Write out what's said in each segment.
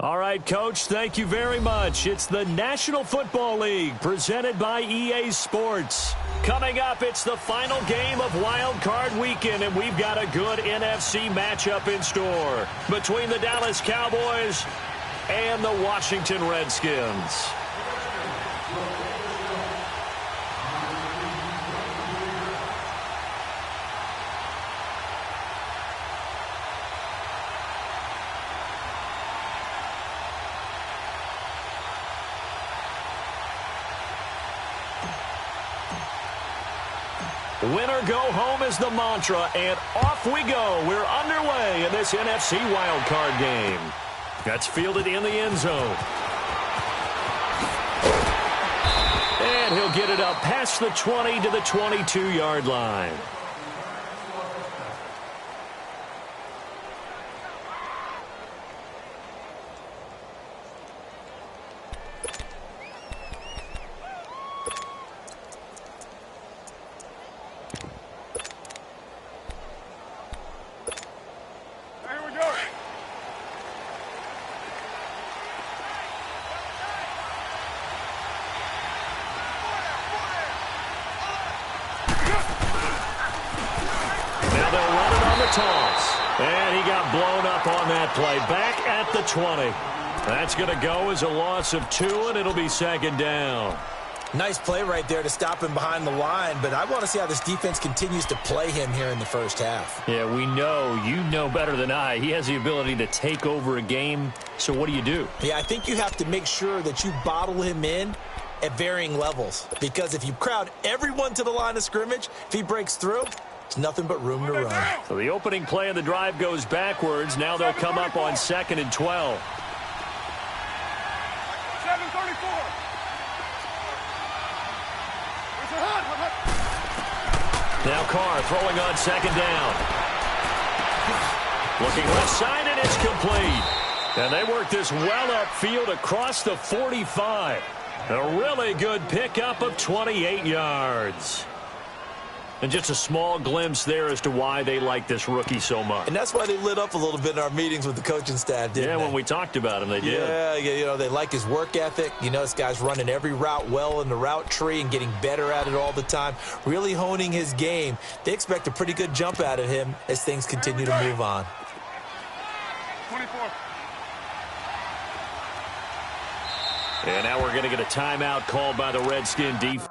All right, Coach, thank you very much. It's the National Football League presented by EA Sports. Coming up, it's the final game of Wild Card Weekend, and we've got a good NFC matchup in store between the Dallas Cowboys and the Washington Redskins. Winner go home is the mantra, and off we go. We're underway in this NFC wildcard game. That's fielded in the end zone. And he'll get it up past the 20 to the 22-yard line. And he got blown up on that play. Back at the 20. That's going to go as a loss of 2, and it'll be second down. Nice play right there to stop him behind the line, but I want to see how this defense continues to play him here in the first half. Yeah, we know. You know better than I. He has the ability to take over a game, so what do? Yeah, I think you have to make sure that you bottle him in at varying levels, because if you crowd everyone to the line of scrimmage, if he breaks through, it's nothing but room to run. So the opening play of the drive goes backwards. Now they'll come up on 2nd and 12. 734. Now Carr throwing on 2nd down. Looking left side, and it's complete. And they work this well upfield across the 45. A really good pickup of 28 yards. And just a small glimpse there as to why they like this rookie so much. And that's why they lit up a little bit in our meetings with the coaching staff, didn't they? Yeah, when we talked about him, they did. Yeah, you know, they like his work ethic. You know, this guy's running every route well in the route tree and getting better at it all the time, really honing his game. They expect a pretty good jump out of him as things continue to move on. 24. And now we're going to get a timeout called by the Redskin defense.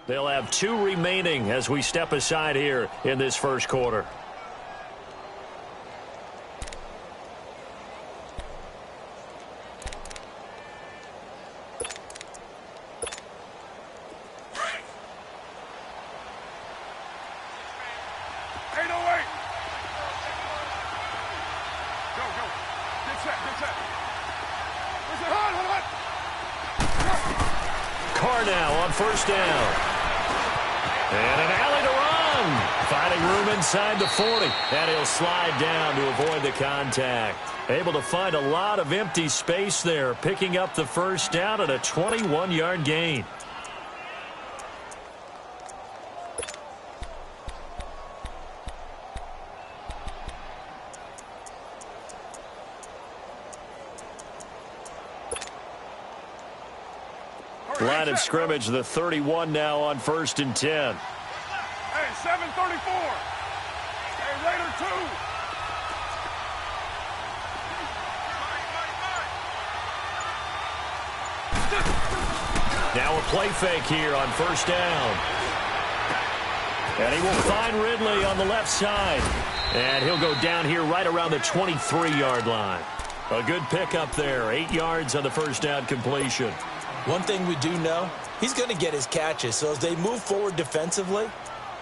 They'll have 2 remaining as we step aside here in this first quarter. First down. And an alley to run. Finding room inside the 40. And he'll slide down to avoid the contact. Able to find a lot of empty space there. Picking up the first down at a 21-yard gain. Line of scrimmage, the 31 now on 1st and 10. Hey, 734. Hey, Raider 2. Now a play fake here on first down. And he will find Ridley on the left side. And he'll go down here right around the 23-yard line. A good pickup there. 8 yards on the first down completion. One thing we do know, he's going to get his catches. So as they move forward defensively,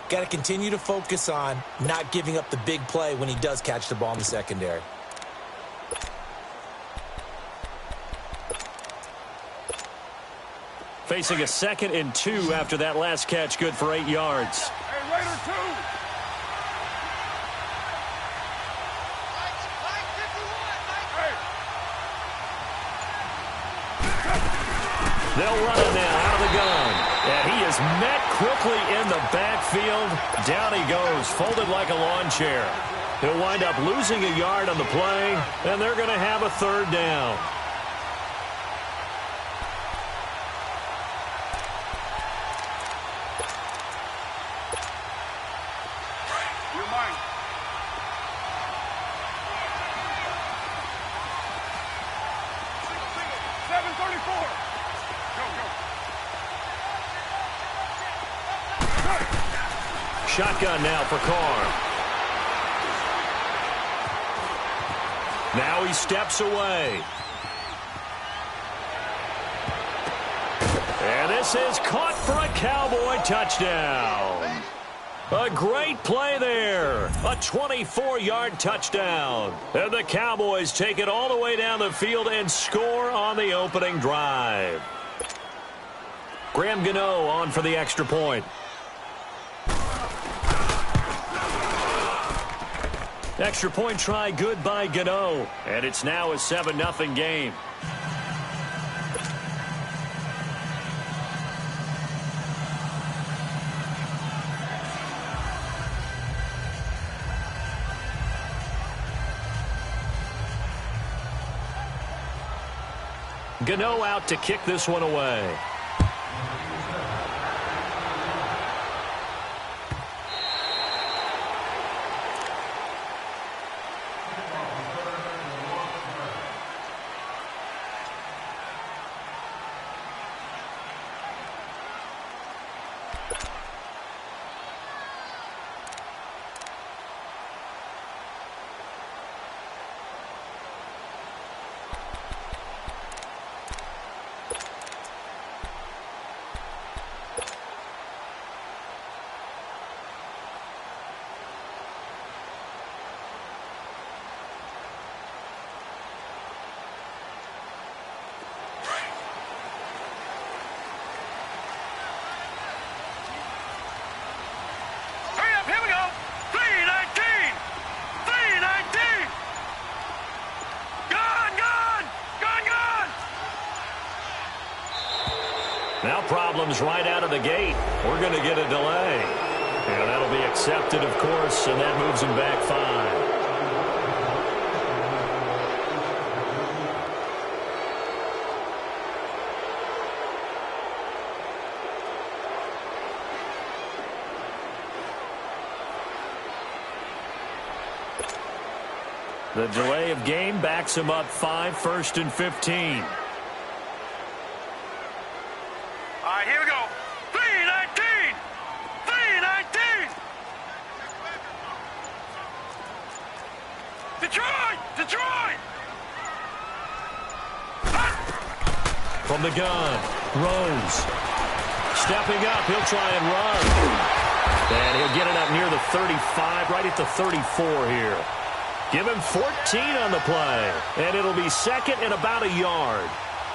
got to continue to focus on not giving up the big play when he does catch the ball in the secondary. Facing a 2nd and 2 after that last catch, good for 8 yards. Hey, Raider 2. They'll run it now out of the gun. And he is met quickly in the backfield. Down he goes, folded like a lawn chair. He'll wind up losing a yard on the play, and they're going to have a 3rd down. You're mine. Shotgun now for Carr. Now he steps away. And this is caught for a Cowboy touchdown. A great play there. A 24-yard touchdown. And the Cowboys take it all the way down the field and score on the opening drive. Graham Gano on for the extra point. Extra point try good by Gano. And it's now a 7-0 game. Gano out to kick this one away. Now problems right out of the gate. We're going to get a delay. And that'll be accepted, of course, and that moves him back 5. The delay of game backs him up 5, 1st and 15. Here we go. 319! 319! Detroit! Detroit! From the gun, Rose. Stepping up, he'll try and run. And he'll get it up near the 35, right at the 34 here. Give him 14 on the play. And it'll be 2nd and about a yard.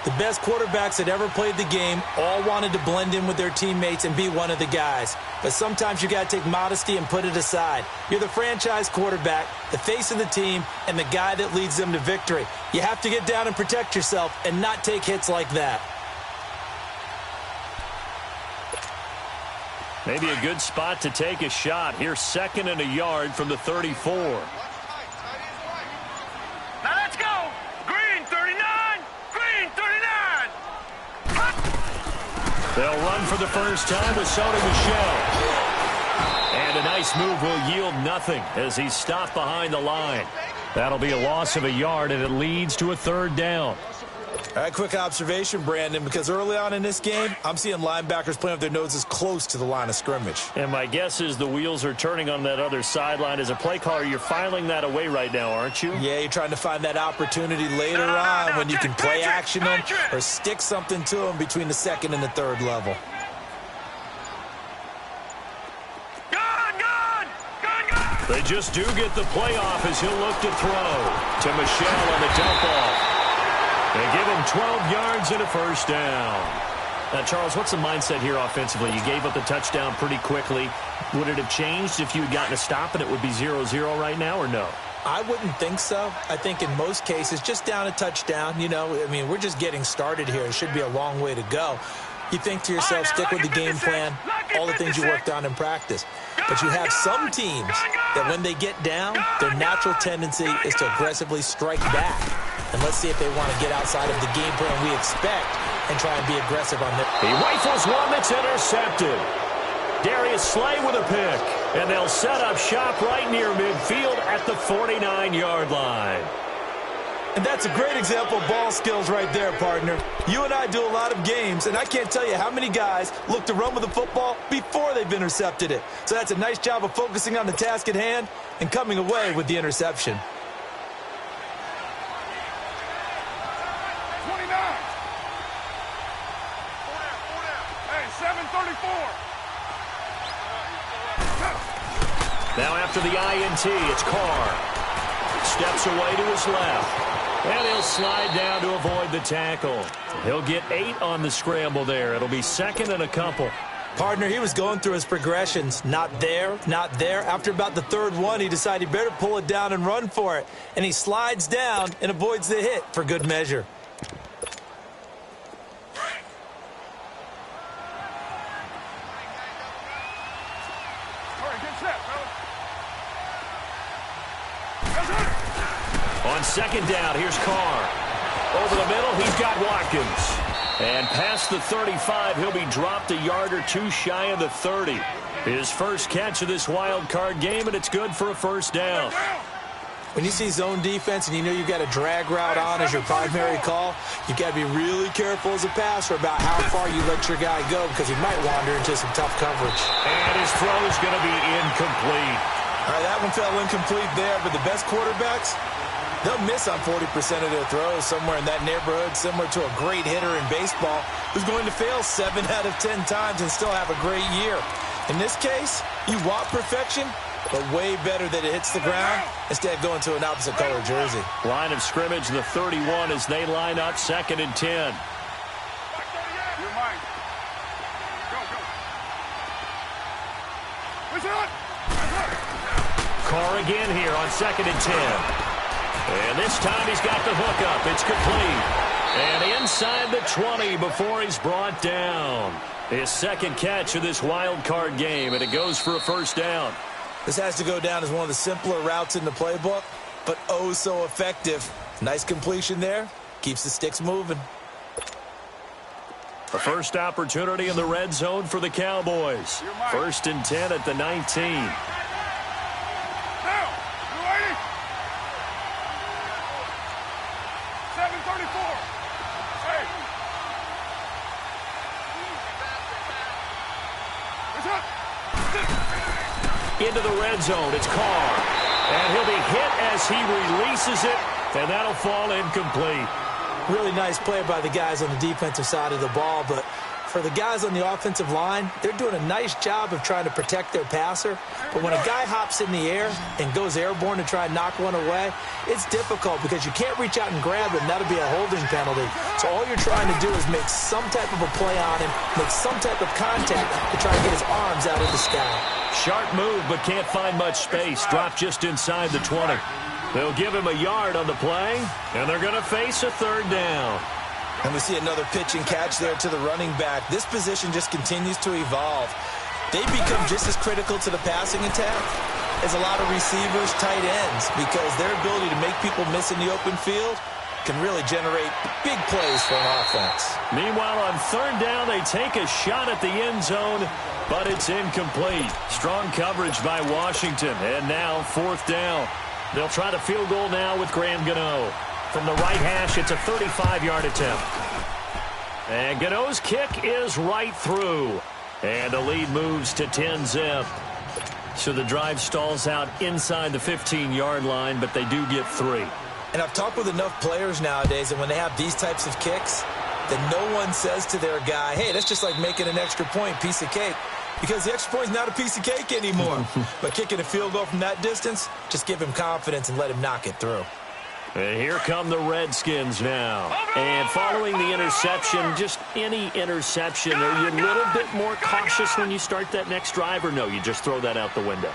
The best quarterbacks that ever played the game all wanted to blend in with their teammates and be one of the guys. But sometimes you got to take modesty and put it aside. You're the franchise quarterback, the face of the team, and the guy that leads them to victory. You have to get down and protect yourself and not take hits like that. Maybe a good spot to take a shot. Here's 2nd and a yard from the 34. Now let's go! Green 39! Green 39! They'll run for the first time with Sony Michel. And a nice move will yield nothing as he's stopped behind the line. That'll be a loss of a yard, and it leads to a 3rd down. All right, quick observation, Brandon, because early on in this game, I'm seeing linebackers playing with their noses close to the line of scrimmage. And my guess is the wheels are turning on that other sideline. As a play caller, you're filing that away right now, aren't you? Yeah, you're trying to find that opportunity later on when you can play action them or stick something to them between the second and the third level. They just do get the playoff as he'll look to throw to Michelle on the dump off. They give him 12 yards and a first down. Now, Charles, what's the mindset here offensively? You gave up the touchdown pretty quickly. Would it have changed if you had gotten a stop and it would be 0-0 right now, or no? I wouldn't think so. I think in most cases, just down a touchdown, you know, I mean, we're just getting started here. It should be a long way to go. You think to yourself, stick with the game plan, all the things you worked on in practice. But you have some teams that when they get down, their natural tendency is to aggressively strike back. And let's see if they want to get outside of the game plan we expect and try and be aggressive on their... He rifles one that's intercepted. Darius Slay with a pick. And they'll set up shop right near midfield at the 49-yard line. And that's a great example of ball skills right there, partner. You and I do a lot of games, and I can't tell you how many guys look to run with the football before they've intercepted it. So that's a nice job of focusing on the task at hand and coming away with the interception. 29. Hey, 734. Now after the INT, it's Carr. Steps away to his left. And he'll slide down to avoid the tackle. He'll get 8 on the scramble there. It'll be second and a couple. Partner, he was going through his progressions. Not there, not there. After about the third one, he decided he better pull it down and run for it. And he slides down and avoids the hit for good measure. On second down, here's Carr. Over the middle, he's got Watkins. And past the 35, he'll be dropped a yard or two shy of the 30. His first catch of this wild card game, and it's good for a first down. When you see zone defense and you know you've got a drag route on as your primary call, you've got to be really careful as a passer about how far you let your guy go because he might wander into some tough coverage. And his throw is going to be incomplete. All right, that one fell incomplete there, but the best quarterbacks, they'll miss on 40% of their throws, somewhere in that neighborhood, similar to a great hitter in baseball who's going to fail 7 out of 10 times and still have a great year. In this case, you want perfection, but way better that it hits the ground instead of going to an opposite color jersey. Line of scrimmage, the 31 as they line up, second and 10. Carr again here on second and 10. And this time he's got the hook up. It's complete. And inside the 20 before he's brought down. His second catch of this wild card game, and it goes for a first down. This has to go down as one of the simpler routes in the playbook, but oh so effective. Nice completion there. Keeps the sticks moving. The first opportunity in the red zone for the Cowboys. First and 10 at the 19. Into the red zone, it's Carr. And he'll be hit as he releases it, and that'll fall incomplete. Really nice play by the guys on the defensive side of the ball, but for the guys on the offensive line, they're doing a nice job of trying to protect their passer. But when a guy hops in the air and goes airborne to try and knock one away, it's difficult because you can't reach out and grab him. That'll be a holding penalty. So all you're trying to do is make some type of a play on him, make some type of contact to try to get his arms out of the sky. Sharp move, but can't find much space. Dropped just inside the 20. They'll give him a yard on the play, and they're going to face a third down. And we see another pitch and catch there to the running back. This position just continues to evolve. They become just as critical to the passing attack as a lot of receivers, tight ends, because their ability to make people miss in the open field can really generate big plays for an offense. Meanwhile, on third down, they take a shot at the end zone, but it's incomplete. Strong coverage by Washington, and now fourth down. They'll try the field goal now with Graham Gano. From the right hash, it's a 35-yard attempt. And Gano's kick is right through. And the lead moves to 10-zip. So the drive stalls out inside the 15-yard line, but they do get 3. And I've talked with enough players nowadays, and when they have these types of kicks, that no one says to their guy, hey, that's just like making an extra point, piece of cake. Because the extra point is not a piece of cake anymore. But kicking a field goal from that distance, just give him confidence and let him knock it through. And here come the Redskins now. And following the interception, just any interception, are you a little bit more cautious when you start that next drive, or no, you just throw that out the window?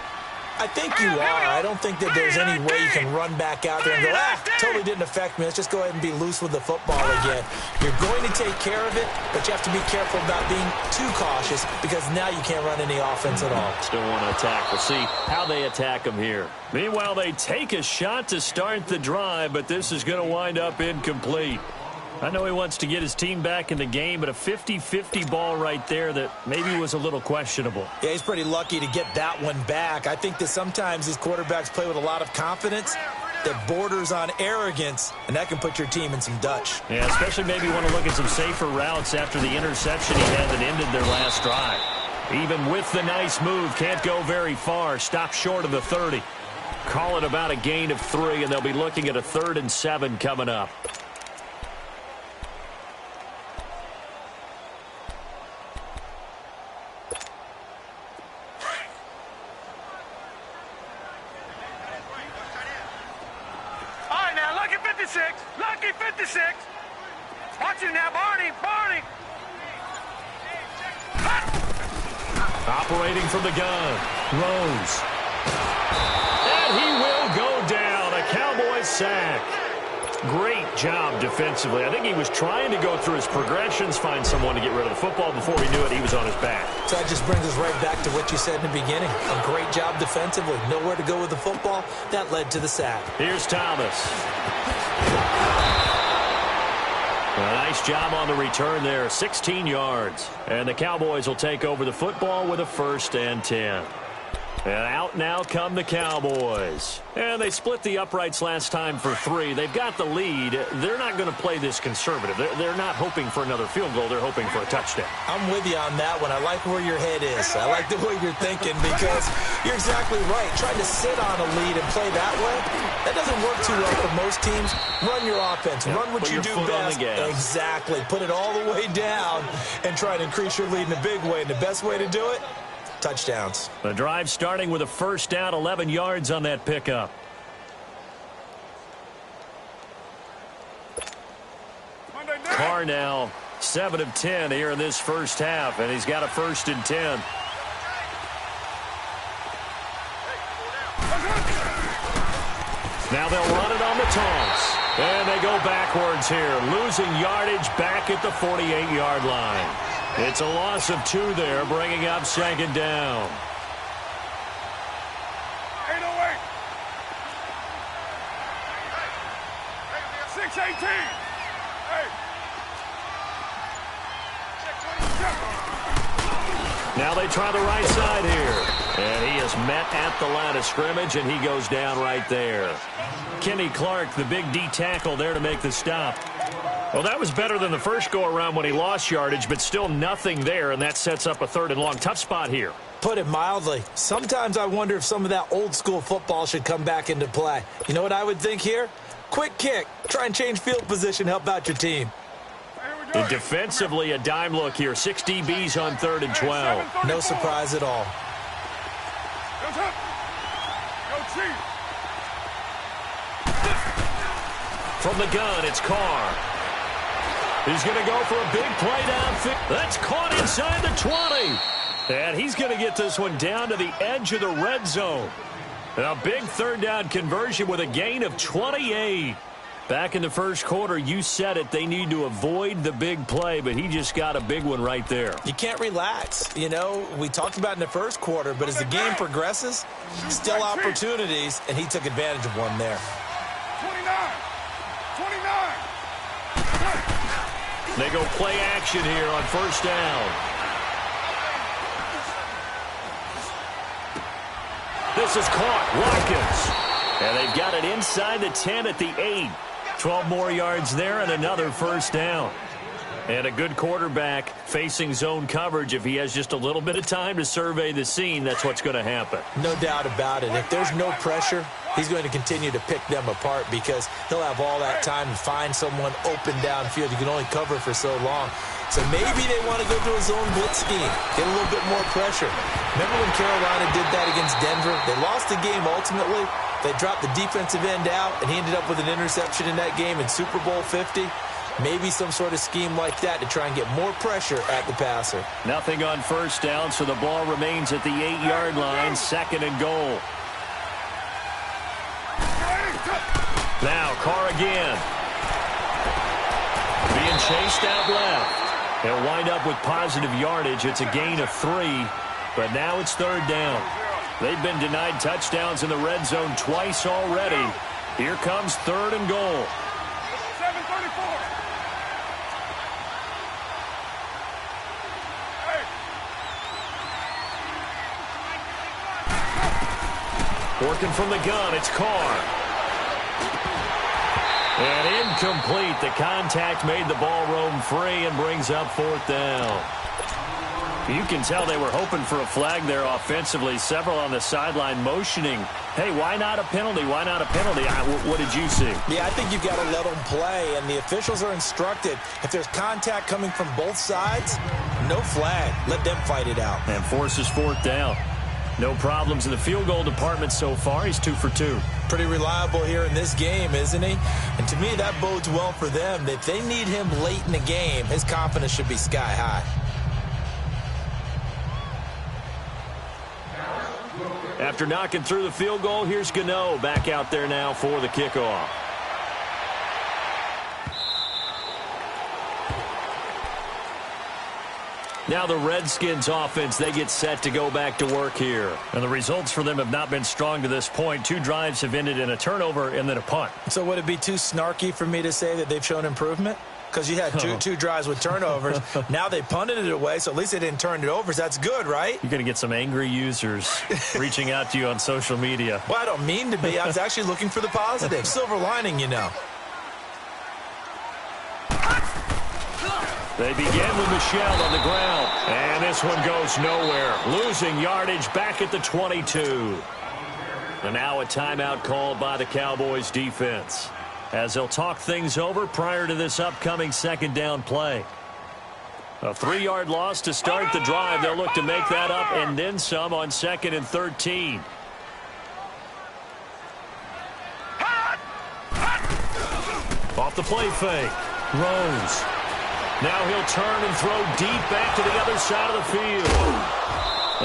I think you are. I don't think that there's any way you can run back out there and go, totally didn't affect me. Let's just go ahead and be loose with the football again. You're going to take care of it, but you have to be careful about being too cautious because now you can't run any offense at all. Still want to attack. We'll see how they attack them here. Meanwhile, they take a shot to start the drive, but this is going to wind up incomplete. I know he wants to get his team back in the game, but a 50-50 ball right there that maybe was a little questionable. Yeah, he's pretty lucky to get that one back. I think that sometimes these quarterbacks play with a lot of confidence that borders on arrogance, and that can put your team in some Dutch. Yeah, especially maybe want to look at some safer routes after the interception he had that ended their last drive. Even with the nice move, can't go very far. Stop short of the 30. Call it about a gain of 3, and they'll be looking at a 3rd and 7 coming up. Lucky 56. Watch it now, Barney. Operating from the gun. Rose. And he will go down. A Cowboys sack. Great job defensively. I think he was trying to go through his progressions, find someone to get rid of the football. Before he knew it, he was on his back. So that just brings us right back to what you said in the beginning. A great job defensively. Nowhere to go with the football. That led to the sack. Here's Thomas. A nice job on the return there. 16 yards. And the Cowboys will take over the football with a 1st and 10. And out now come the Cowboys. And they split the uprights last time for 3. They've got the lead. They're not going to play this conservative. They're not hoping for another field goal. They're hoping for a touchdown. I'm with you on that one. I like where your head is. I like the way you're thinking because you're exactly right. Trying to sit on a lead and play that way, that doesn't work too well for most teams. Run your offense. Run what you do best. Exactly. Put it all the way down and try to increase your lead in a big way. And the best way to do it, touchdowns. The drive starting with a 1st down, 11 yards on that pickup. Carr now 7 of 10 here in this first half, and he's got a 1st and 10. Now they'll run it on the toss. And they go backwards here, losing yardage back at the 48-yard line. It's a loss of 2 there, bringing up 2nd down. 808. 618. Hey. Now they try the right side here. And he is met at the line of scrimmage, and he goes down right there. Kenny Clark, the big D tackle there to make the stop. Well, that was better than the first go-around when he lost yardage, but still nothing there, and that sets up a 3rd and long. Tough spot here. Put it mildly. Sometimes I wonder if some of that old-school football should come back into play. You know what I would think here? Quick kick. Try and change field position, help out your team. And defensively, a dime look here. 6 DBs on 3rd and 12. No surprise at all. From the gun, it's Carr. He's going to go for a big play downfield. That's caught inside the 20. And he's going to get this one down to the edge of the red zone. A big 3rd down conversion with a gain of 28. Back in the first quarter, you said it, they need to avoid the big play, but he just got a big one right there. You can't relax. You know, we talked about in the first quarter, but as the game progresses, still opportunities, and he took advantage of one there. 29. They go play action here on 1st down. This is caught. Watkins. And they've got it inside the 10 at the 8. 12 more yards there and another first down. And a good quarterback facing zone coverage, if he has just a little bit of time to survey the scene, that's what's going to happen. No doubt about it. If there's no pressure, he's going to continue to pick them apart because he'll have all that time to find someone open downfield. You can only cover for so long. So maybe they want to go to a zone blitz scheme, get a little bit more pressure. Remember when Carolina did that against Denver? They lost the game ultimately. They dropped the defensive end out, and he ended up with an interception in that game in Super Bowl 50. Maybe some sort of scheme like that to try and get more pressure at the passer. Nothing on first down, so the ball remains at the 8-yard line, 2nd and goal. Now, Carr again. Being chased out left. He'll wind up with positive yardage. It's a gain of 3, but now it's 3rd down. They've been denied touchdowns in the red zone twice already. Here comes 3rd and goal. 7:34. Working from the gun, it's Carr. And incomplete. The contact made the ball roam free and brings up 4th down. You can tell they were hoping for a flag there offensively. Several on the sideline motioning, hey, why not a penalty? Why not a penalty? What did you see? Yeah, I think you've got to let them play, and the officials are instructed. If there's contact coming from both sides, no flag. Let them fight it out. And forces 4th down. No problems in the field goal department so far. He's 2 for 2. Pretty reliable here in this game, isn't he? And to me, that bodes well for them. If they need him late in the game, his confidence should be sky high. After knocking through the field goal, here's Gano back out there now for the kickoff. Now the Redskins offense, they get set to go back to work here. And the results for them have not been strong to this point. 2 drives have ended in a turnover and then a punt. So would it be too snarky for me to say that they've shown improvement? Because you had two drives with turnovers. Now they punted it away, so at least they didn't turn it over. So that's good, right? You're going to get some angry users reaching out to you on social media. Well, I don't mean to be. I was actually looking for the positive. Silver lining, you know. They begin with Michel on the ground. And this one goes nowhere. Losing yardage back at the 22. And now a timeout called by the Cowboys defense, as they'll talk things over prior to this upcoming 2nd down play. A 3-yard loss to start the drive. They'll look to make that up and then some on 2nd and 13. Off the play fake. Rose. Now he'll turn and throw deep back to the other side of the field.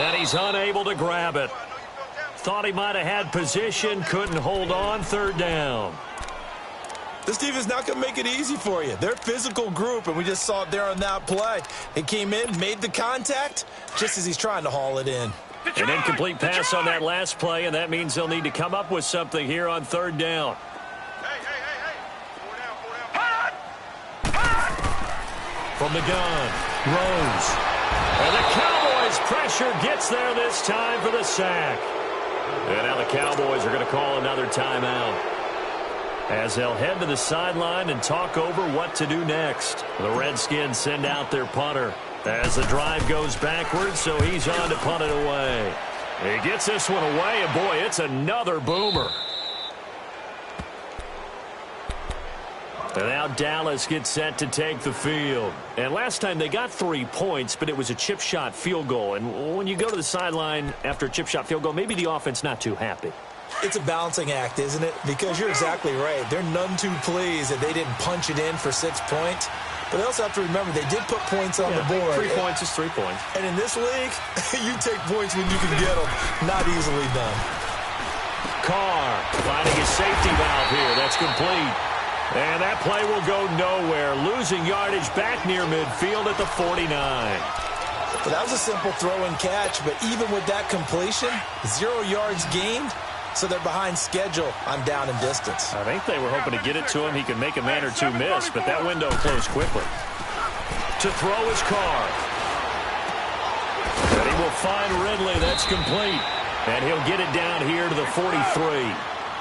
And he's unable to grab it. Thought he might have had position, couldn't hold on. 3rd down. This defense is not going to make it easy for you. They're a physical group, and we just saw it there on that play. He came in, made the contact, just as he's trying to haul it in. An incomplete pass on that last play, and that means they'll need to come up with something here on 3rd down. From the gun, Rose. And the Cowboys pressure gets there this time for the sack. And now the Cowboys are going to call another timeout, as they'll head to the sideline and talk over what to do next. The Redskins send out their punter as the drive goes backwards, so he's on to punt it away. He gets this one away, and boy, it's another boomer. And now Dallas gets set to take the field. And last time they got 3 points, but it was a chip shot field goal. And when you go to the sideline after a chip shot field goal, maybe the offense not too happy. It's a balancing act, isn't it? Because you're exactly right. They're none too pleased that they didn't punch it in for 6 points. But they also have to remember they did put points on the board. 3 points is 3 points. And in this league, you take points when you can get them. Not easily done. Carr finding his safety valve here. That's complete. And that play will go nowhere. Losing yardage back near midfield at the 49. Well, that was a simple throw and catch, but even with that completion, 0 yards gained, so they're behind schedule on down and distance. I think they were hoping to get it to him. He could make a man or two miss, but that window closed quickly. To throw is Carr. And he will find Ridley. That's complete. And he'll get it down here to the 43.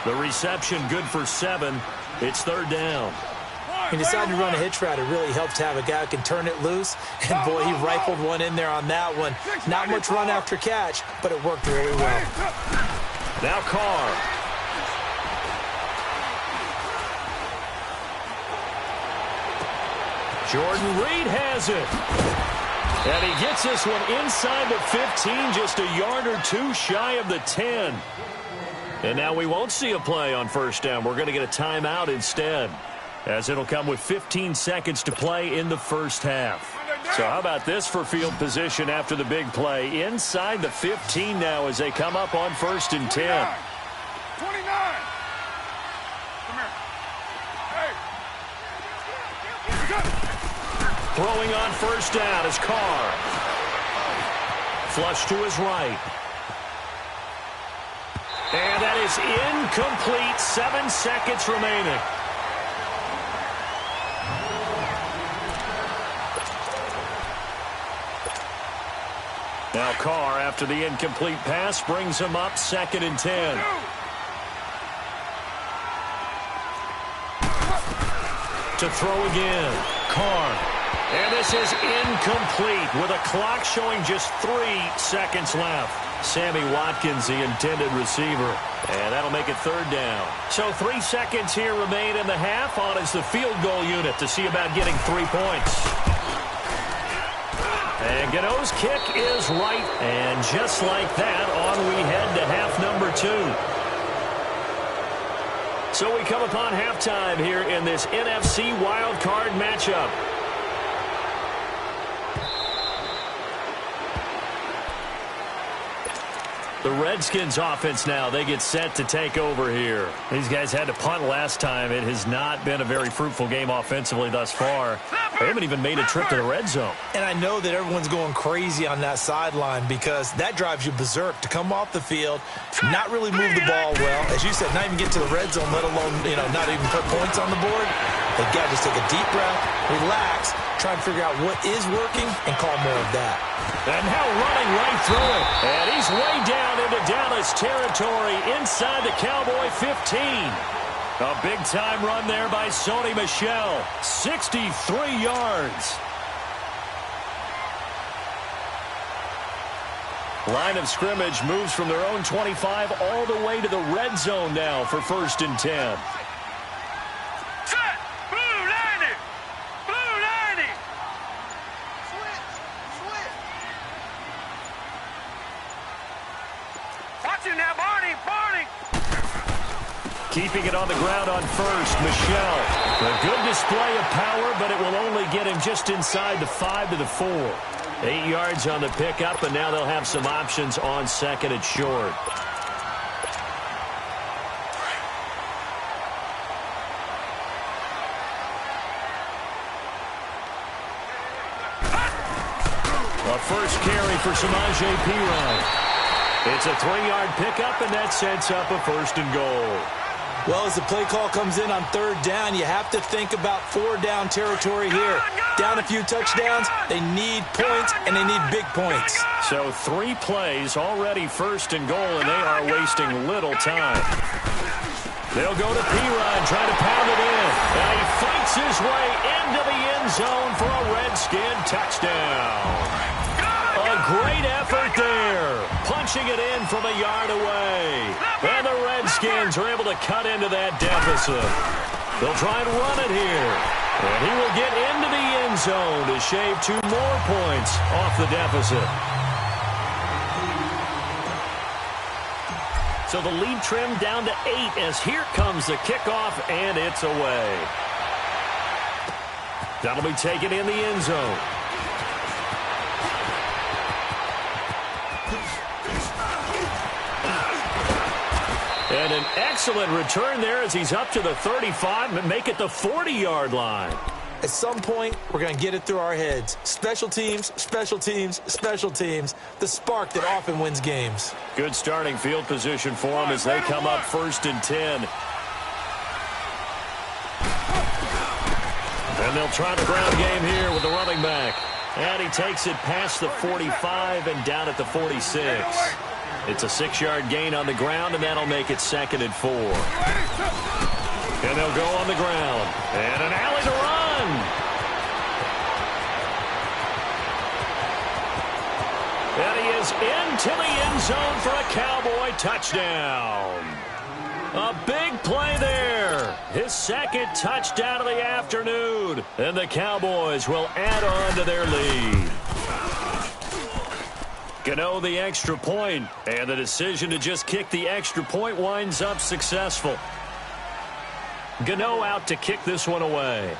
The reception good for 7. It's third down. He decided to run a hitch route. It really helps to have a guy who can turn it loose. And, boy, he rifled one in there on that one. Not much run after catch, but it worked really well. Now Carr. Jordan Reed has it. And he gets this one inside the 15, just a yard or two shy of the 10. And now we won't see a play on first down. We're going to get a timeout instead, as it'll come with 15 seconds to play in the first half. So how about this for field position after the big play? Inside the 15 now as they come up on first and 10. 29. Come here. Hey. Throwing on first down is Carr. Flush to his right. And that is incomplete. 7 seconds remaining. Now Carr, after the incomplete pass, brings him up 2nd and 10. To throw again. Carr. And this is incomplete with a clock showing just 3 seconds left. Sammy Watkins, the intended receiver. And that'll make it third down. So 3 seconds here remain in the half. On is the field goal unit to see about getting 3 points. And Gano's kick is right. And just like that, on we head to half number 2. So we come upon halftime here in this NFC wildcard matchup. The Redskins offense now, they get set to take over here. These guys had to punt last time. It has not been a very fruitful game offensively thus far. They haven't even made a trip to the red zone. And I know that everyone's going crazy on that sideline because that drives you berserk to come off the field, not really move the ball well. As you said, not even get to the red zone, let alone, not even put points on the board. They've got to just take a deep breath, relax, try and figure out what is working and call more of that. And now running right through it. And he's way down into Dallas territory inside the Cowboy 15. A big-time run there by Sony Michel. 63 yards. Line of scrimmage moves from their own 25 all the way to the red zone now for 1st and 10. Keeping it on the ground on first, Michel. A good display of power, but it will only get him just inside the 5 to the 4. 8 yards on the pickup, and now they'll have some options on 2nd and short. A first carry for Samaje Perine. It's a 3-yard pickup, and that sets up a 1st and goal. Well, as the play call comes in on 3rd down, you have to think about 4-down territory here. Down a few touchdowns, they need points, and they need big points. So 3 plays, already 1st and goal, and they are wasting little time. They'll go to Perine, try to pound it in. And he fights his way into the end zone for a Redskin touchdown. A great effort there. Punching it in from a yard away. And the Redskins are able to cut into that deficit. They'll try and run it here. And he will get into the end zone to shave 2 more points off the deficit. So the lead trimmed down to 8 as here comes the kickoff, and it's away. That'll be taken in the end zone. And an excellent return there as he's up to the 35 and make it the 40-yard line. At some point, we're going to get it through our heads. Special teams, special teams, special teams. The spark that often wins games. Good starting field position for them as they come up 1st and 10. And they'll try the ground game here with the running back. And he takes it past the 45 and down at the 46. It's a 6-yard gain on the ground, and that'll make it 2nd and 4. And they'll go on the ground. And an alley to run. And he is into the end zone for a Cowboy touchdown. A big play there. His second touchdown of the afternoon. And the Cowboys will add on to their lead. Gano the extra point, and the decision to just kick the extra point winds up successful. Gano out to kick this one away.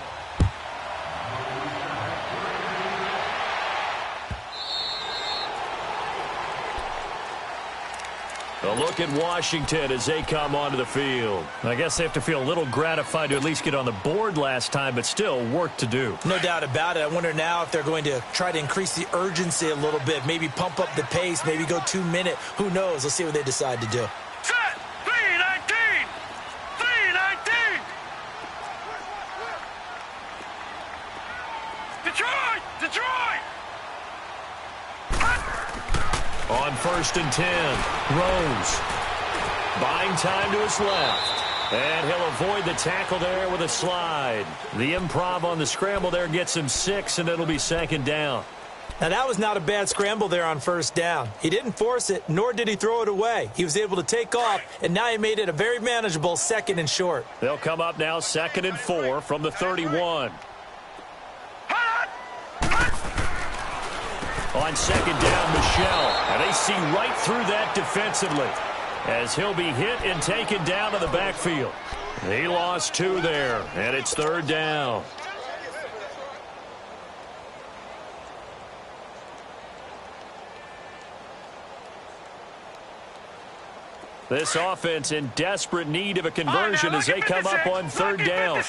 A look at Washington as they come onto the field. I guess they have to feel a little gratified to at least get on the board last time, but still work to do. No doubt about it. I wonder now if they're going to try to increase the urgency a little bit, maybe pump up the pace, maybe go 2 minute. Who knows? Let's see what they decide to do. Set. 319. 319. Detroit. Detroit. On 1st and 10, Rose buying time to his left. And he'll avoid the tackle there with a slide. The improv on the scramble there gets him 6, and it'll be 2nd down. Now, that was not a bad scramble there on 1st down. He didn't force it, nor did he throw it away. He was able to take off, and now he made it a very manageable 2nd and short. They'll come up now 2nd and 4 from the 31. On 2nd down, Michelle. And they see right through that defensively as he'll be hit and taken down to the backfield. He lost 2 there, and it's 3rd down. This offense in desperate need of a conversion as they come up on 3rd down.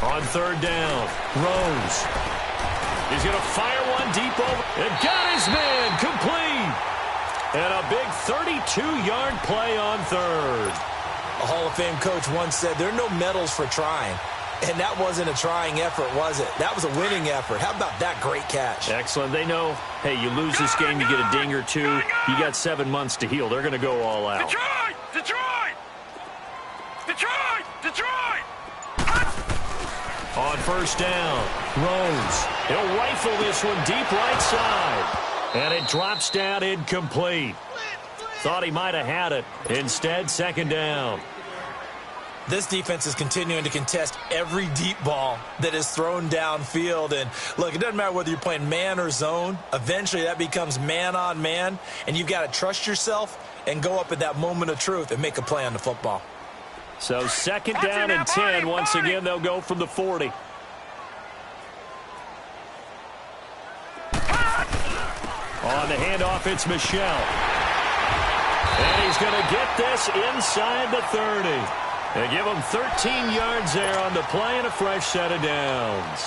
On 3rd down, Rose. He's going to fire one deep over. And got his man complete. And a big 32-yard play on 3rd. A Hall of Fame coach once said there are no medals for trying. And that wasn't a trying effort, was it? That was a winning effort. How about that great catch? Excellent. They know, hey, you lose this game, you get a ding or 2. You got 7 months to heal. They're going to go all out. Detroit! Detroit! Detroit! Detroit! On 1st down, Rose. He'll rifle this one deep right side. And it drops down incomplete. Thought he might have had it. Instead, 2nd down. This defense is continuing to contest every deep ball that is thrown downfield. And, look, it doesn't matter whether you're playing man or zone. Eventually, that becomes man on man. And you've got to trust yourself and go up at that moment of truth and make a play on the football. So 2nd down and 10. Once again, they'll go from the 40. On the handoff, it's Michelle. And he's going to get this inside the 30. They give him 13 yards there on the play and a fresh set of downs.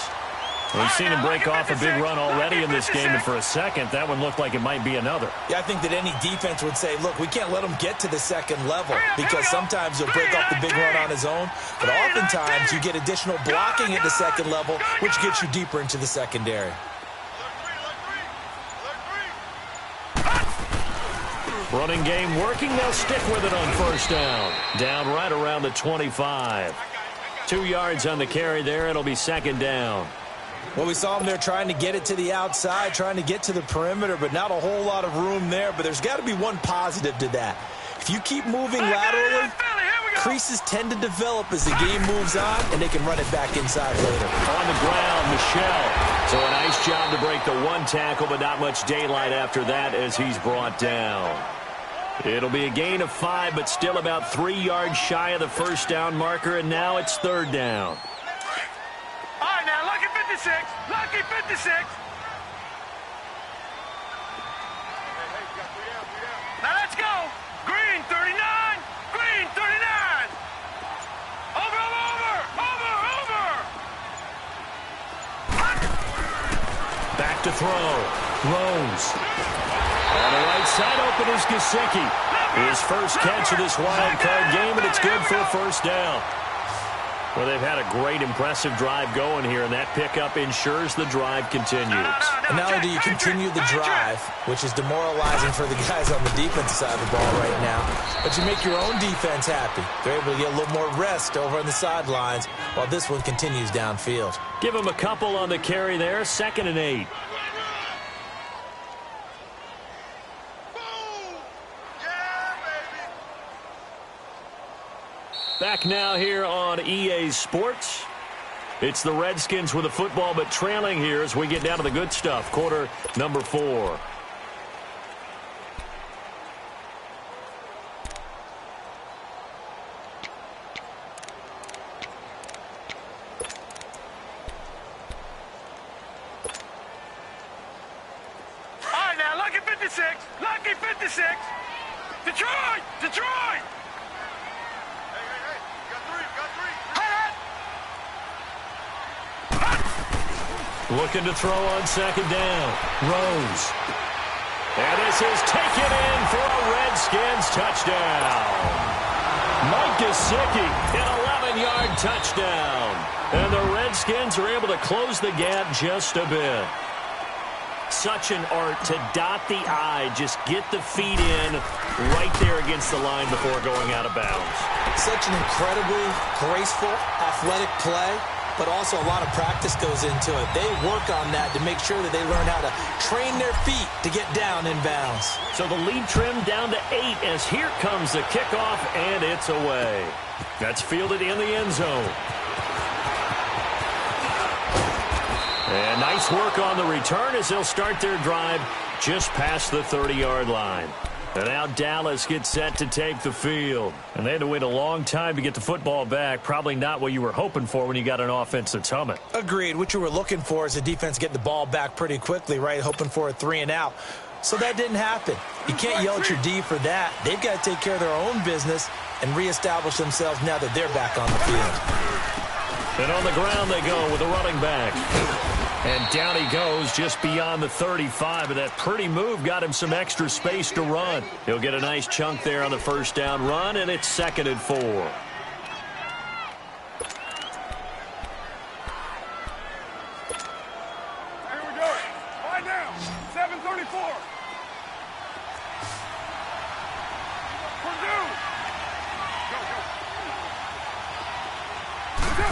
We've seen him break off a big run already in this game, and for a second, that one looked like it might be another. Yeah, I think that any defense would say, look, we can't let him get to the 2nd level because sometimes he'll break off the big run on his own, but oftentimes you get additional blocking at the 2nd level, which gets you deeper into the secondary. Running game working. They'll stick with it on 1st down. Down right around the 25. 2 yards on the carry there. It'll be 2nd down. Well, we saw him there trying to get it to the outside, trying to get to the perimeter, but not a whole lot of room there. But there's got to be one positive to that. If you keep moving laterally, creases tend to develop as the game moves on, and they can run it back inside later. On the ground, Michelle. So a nice job to break the 1 tackle, but not much daylight after that as he's brought down. It'll be a gain of 5, but still about 3 yards shy of the 1st down marker, and now it's 3rd down. All right, now, lucky 56. Lucky 56. Now, let's go. Green, 39. Green, 39. Over, over, over, over. Back to throw. Rose. On the right side, open is Gesicki. His first catch of this wild card game, and it's good for a first down. Well, they've had a great, impressive drive going here, and that pickup ensures the drive continues. And not only do you continue the drive, which is demoralizing for the guys on the defensive side of the ball right now, but you make your own defense happy. They're able to get a little more rest over on the sidelines while this one continues downfield. Give him a couple on the carry there, 2nd and 8. Back now here on EA Sports. It's the Redskins with the football, but trailing here as we get down to the good stuff. Quarter number 4. All right, now, lucky 56. Lucky 56. Detroit! Detroit! Looking to throw on 2nd down. Rose. And this is taken in for a Redskins touchdown. Mike Gesicki, an 11-yard touchdown. And the Redskins are able to close the gap just a bit. Such an art to dot the I, just get the feet in right there against the line before going out of bounds. Such an incredibly graceful, athletic play, but also a lot of practice goes into it. They work on that to make sure that they learn how to train their feet to get down in bounds. So the lead trimmed down to 8 as here comes the kickoff, and it's away. That's fielded in the end zone. And nice work on the return as they'll start their drive just past the 30-yard line. And now Dallas gets set to take the field. And they had to wait a long time to get the football back. Probably not what you were hoping for when you got an offense that's humming. Agreed. What you were looking for is the defense getting the ball back pretty quickly, right? Hoping for a 3 and out. So that didn't happen. You can't yell at your D for that. They've got to take care of their own business and reestablish themselves now that they're back on the field. And on the ground they go with a running back. And down he goes just beyond the 35, and that pretty move got him some extra space to run. He'll get a nice chunk there on the first down run, and it's 2nd and 4. Here we go. Right now, 7:34. Purdue. Go.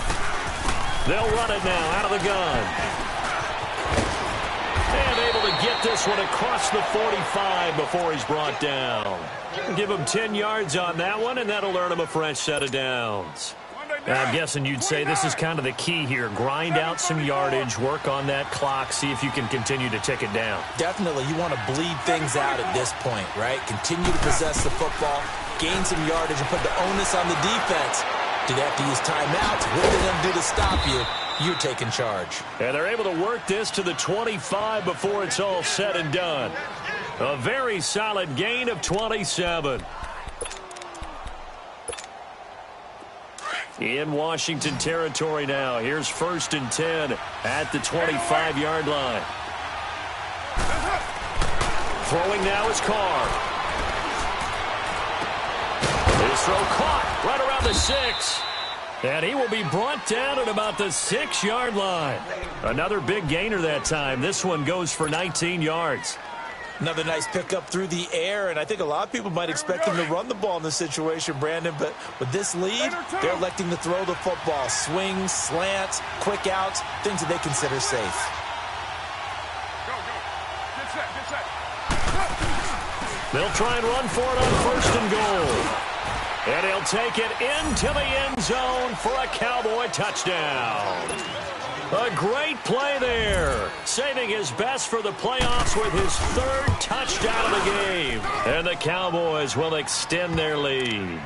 They'll run it now out of the gun. And able to get this one across the 45 before he's brought down. Give him 10 yards on that one, and that'll earn him a fresh set of downs. I'm guessing you'd say this is kind of the key here. Grind out some yardage, work on that clock, see if you can continue to tick it down. Definitely, you want to bleed things out at this point, right? Continue to possess the football, gain some yardage, and put the onus on the defense. Do they have to use timeouts? What are they going to do to stop you? You're taking charge. And they're able to work this to the 25 before it's all said and done. A very solid gain of 27. In Washington territory now. Here's 1st and 10 at the 25-yard line. Throwing now is Carr. His throw caught right around the 6. And he will be brought down at about the 6-yard line. Another big gainer that time. This one goes for 19 yards. Another nice pickup through the air, and I think a lot of people might expect him to run the ball in this situation, Brandon, but with this lead, they're electing to throw the football. Swings, slants, quick outs, things that they consider safe. Go. Get set. They'll try and run for it on 1st and goal. And he'll take it into the end zone for a Cowboy touchdown. A great play there. Saving his best for the playoffs with his 3rd touchdown of the game. And the Cowboys will extend their lead.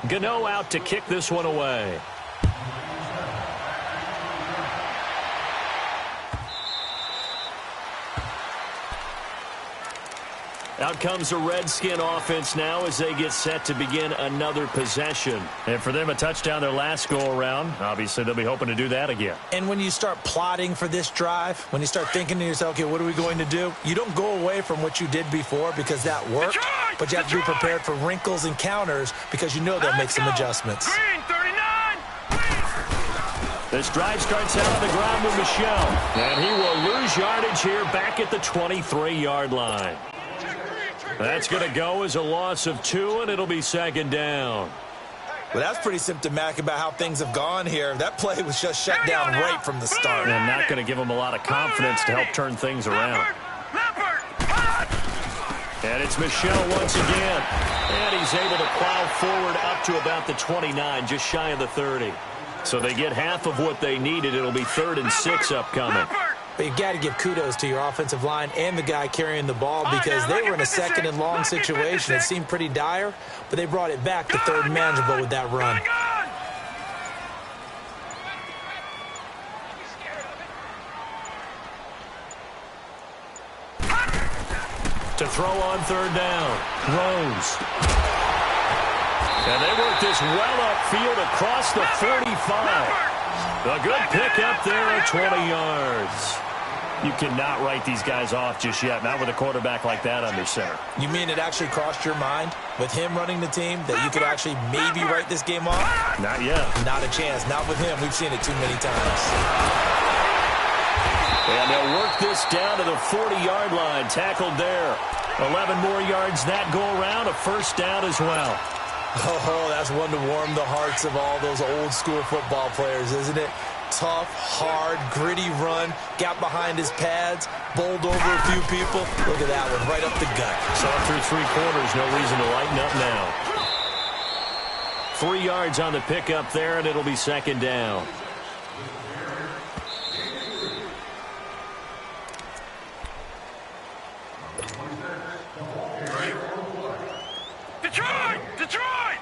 Gano out to kick this one away. Out comes the Redskin offense now as they get set to begin another possession. And for them, a touchdown their last go-around. Obviously, they'll be hoping to do that again. And when you start plotting for this drive, when you start thinking to yourself, okay, what are we going to do? You don't go away from what you did before because that worked, but you have to be prepared for wrinkles and counters because you know they'll make some adjustments. Green 39. This drive starts out on the ground with Michel. And he will lose yardage here back at the 23-yard line. That's going to go as a loss of 2, and it'll be second down. Well, that's pretty symptomatic about how things have gone here. That play was just shut down right from the start. And not going to give them a lot of confidence to help turn things around. And it's Michel once again. And he's able to plow forward up to about the 29, just shy of the 30. So they get half of what they needed. It'll be 3rd and 6 upcoming. But you've got to give kudos to your offensive line and the guy carrying the ball because they were in a 2nd and long situation. It seemed pretty dire, but they brought it back to 3rd and manageable with that run. To throw on 3rd down. Rose. And they work this well upfield across the 45. A good pickup there at 20 yards. You cannot write these guys off just yet, not with a quarterback like that under center. You mean it actually crossed your mind with him running the team that you could actually maybe write this game off? Not yet. Not a chance. Not with him. We've seen it too many times. And they'll work this down to the 40-yard line. Tackled there. 11 more yards that go around. A first down as well. Oh, that's one to warm the hearts of all those old-school football players, isn't it? Tough, hard, gritty run, got behind his pads, bowled over a few people. Look at that one, right up the gut. So through 3 quarters, no reason to lighten up now. 3 yards on the pickup there, and it'll be second down. Detroit! Detroit!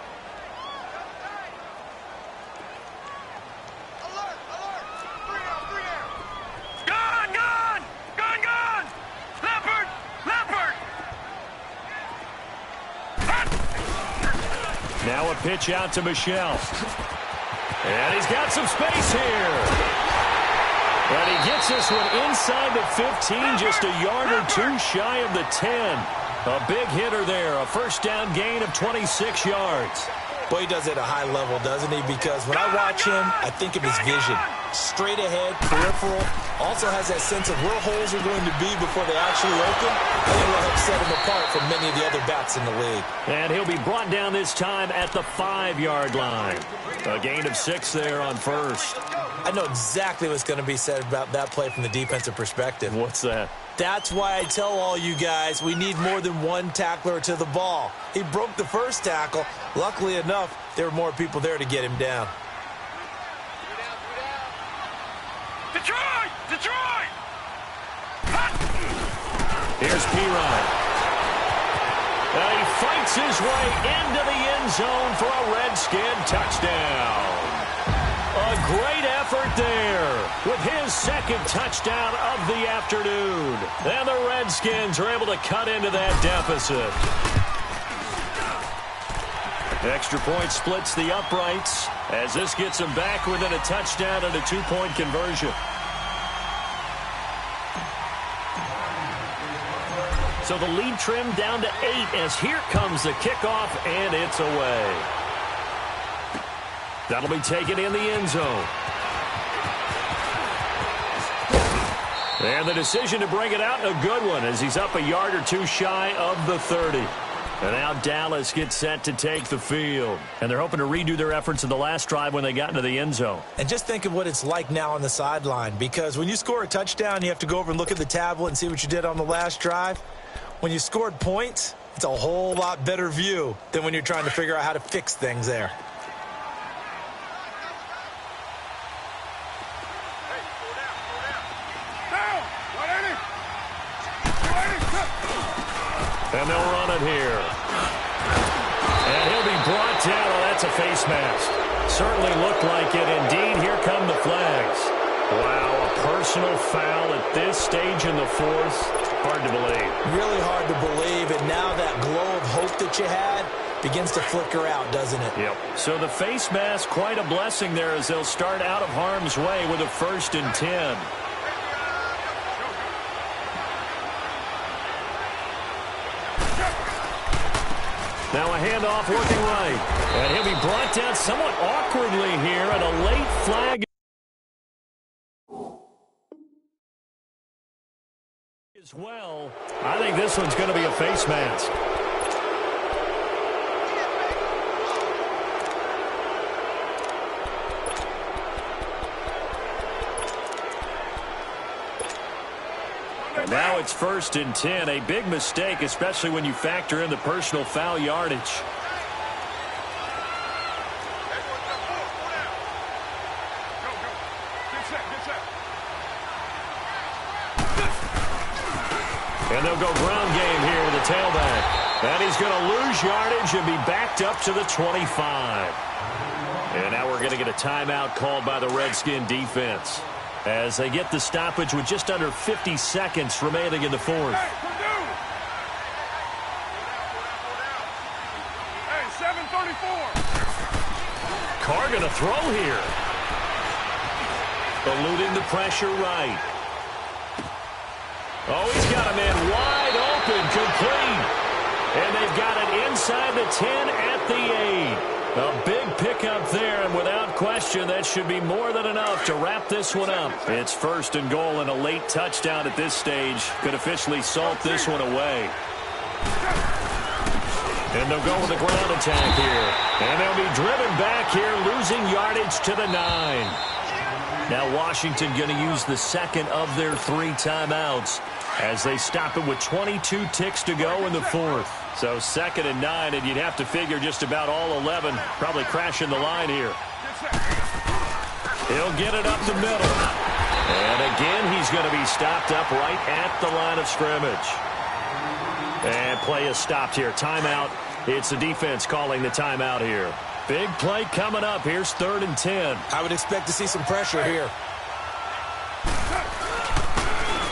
Gun! Gun! Gun! Gun! Leopard! Leopard! Now a pitch out to Michel. And he's got some space here. And he gets this one inside the 15, just a yard or 2 shy of the 10. A big hitter there, a first down gain of 26 yards. Boy, he does it at a high level, doesn't he? Because when I watch him, I think of his vision. Straight ahead, peripheral. Also has that sense of where holes are going to be before they actually open. And it will help set him apart from many of the other bats in the league. And he'll be brought down this time at the 5-yard line. A gain of 6 there on first. I know exactly what's going to be said about that play from the defensive perspective. What's that? That's why I tell all you guys we need more than one tackler to the ball. He broke the first tackle. Luckily enough, there were more people there to get him down. Detroit! Detroit! Here's P-Ryan. He fights his way into the end zone for a Redskin touchdown. A great effort there with his second touchdown of the afternoon. And the Redskins are able to cut into that deficit. Extra point splits the uprights as this gets them back within a touchdown and a 2-point conversion. So the lead trimmed down to 8 as here comes the kickoff, and it's away. That'll be taken in the end zone. And the decision to bring it out, a good one, as he's up a yard or 2 shy of the 30. And now Dallas gets set to take the field. And they're hoping to redo their efforts in the last drive when they got into the end zone. And just think of what it's like now on the sideline, because when you score a touchdown, you have to go over and look at the tablet and see what you did on the last drive. When you scored points, it's a whole lot better view than when you're trying to figure out how to fix things there. And they'll run it here. And he'll be brought down. Oh, that's a face mask. Certainly looked like it. Indeed, here come the flags. Wow, a personal foul at this stage in the fourth. Hard to believe. Really hard to believe, and now that glow of hope that you had begins to flicker out, doesn't it? Yep. So the face mask, quite a blessing there as they'll start out of harm's way with a 1st and 10. Now a handoff working right. And he'll be brought down somewhat awkwardly here, and a late flag as well. I think this one's going to be a face mask. And now it's 1st and 10. A big mistake, especially when you factor in the personal foul yardage. And they'll go ground game here with the tailback. And he's going to lose yardage and be backed up to the 25. And now we're going to get a timeout called by the Redskin defense as they get the stoppage with just under 50 seconds remaining in the 4th. Hey, 7:34. Carr going to throw here. Eluding the pressure right. Oh, he's got a man wide open, complete. And they've got it inside the 10 at the 8. A big pickup there, and without question, that should be more than enough to wrap this one up. It's 1st and goal, and a late touchdown at this stage could officially salt this one away. And they'll go with the ground attack here. And they'll be driven back here, losing yardage to the 9. Now Washington going to use the second of their 3 timeouts as they stop it with 22 ticks to go in the 4th. So 2nd and 9, and you'd have to figure just about all 11 probably crashing the line here. He'll get it up the middle. And again, he's going to be stopped up right at the line of scrimmage. And play is stopped here. Timeout. It's the defense calling the timeout here. Big play coming up. Here's 3rd and 10. I would expect to see some pressure here.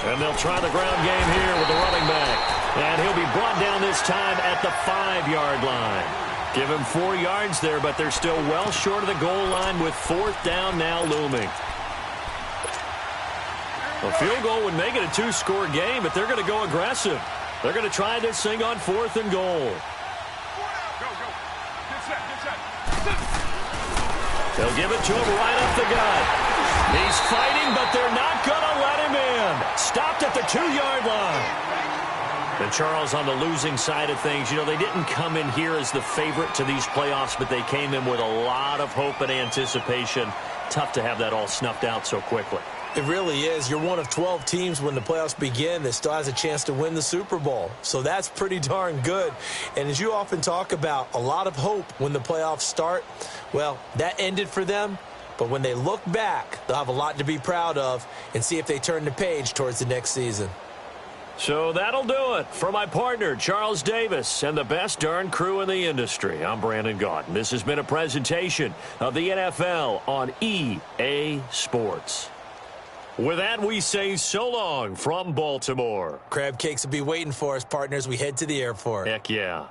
And they'll try the ground game here with the running back. And he'll be brought down this time at the 5-yard line. Give him 4 yards there, but they're still well short of the goal line with 4th down now looming. A field goal would make it a 2-score game, but they're going to go aggressive. They're going to try this thing on 4th and goal. They'll give it to him right up the gut. He's fighting, but they're not going to let him in. Stopped at the 2-yard line. And Charles, on the losing side of things, you know, they didn't come in here as the favorite to these playoffs, but they came in with a lot of hope and anticipation. Tough to have that all snuffed out so quickly. It really is. You're one of 12 teams when the playoffs begin that still has a chance to win the Super Bowl. So that's pretty darn good. And as you often talk about, a lot of hope when the playoffs start. Well, that ended for them. But when they look back, they'll have a lot to be proud of and see if they turn the page towards the next season. So that'll do it for my partner, Charles Davis, and the best darn crew in the industry. I'm Brandon Gaudin. This has been a presentation of the NFL on EA Sports. With that, we say so long from Baltimore. Crab cakes will be waiting for us, partners. We head to the airport. Heck yeah.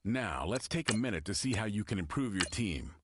Now, let's take a minute to see how you can improve your team.